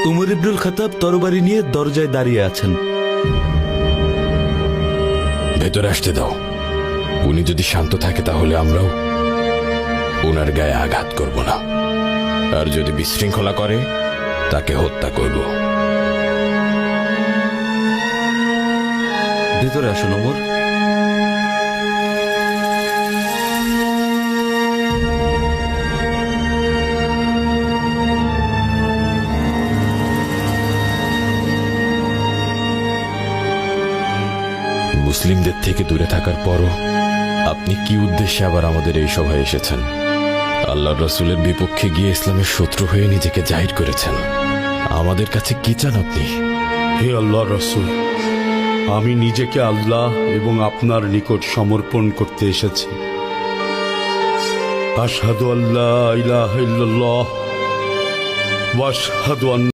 উমর ইবনুল খাত্তাব তরবারি নিয়ে দরজায় দাঁড়িয়ে আছেন। ভেতরে আসতে দাও। উনি যদি শান্ত থাকে তাহলে আমরাও ওনার গায়ে আঘাত করব না, আর যদি বিশৃঙ্খলা করে তাকে হত্যা করব। ভেতরে আসুন ওমর। মুসলিমদের থেকে দূরে থাকার পরও আপনি কি উদ্দেশ্যে আবার আমাদের এই সভায় এসেছেন? আল্লাহর রাসূলের বিপক্ষে গিয়ে ইসলামের শত্রু হয়ে নিজেকে জাহির করেছেন। আমাদের কাছে কি চান আপনি? হে আল্লাহর রাসূল, আমি নিজেকে আল্লাহ এবং আপনার নিকট সমর্পণ করতে এসেছি। আশহাদু আল্লা ইলাহা ইল্লাল্লাহ ওয়া আশহাদু আন্না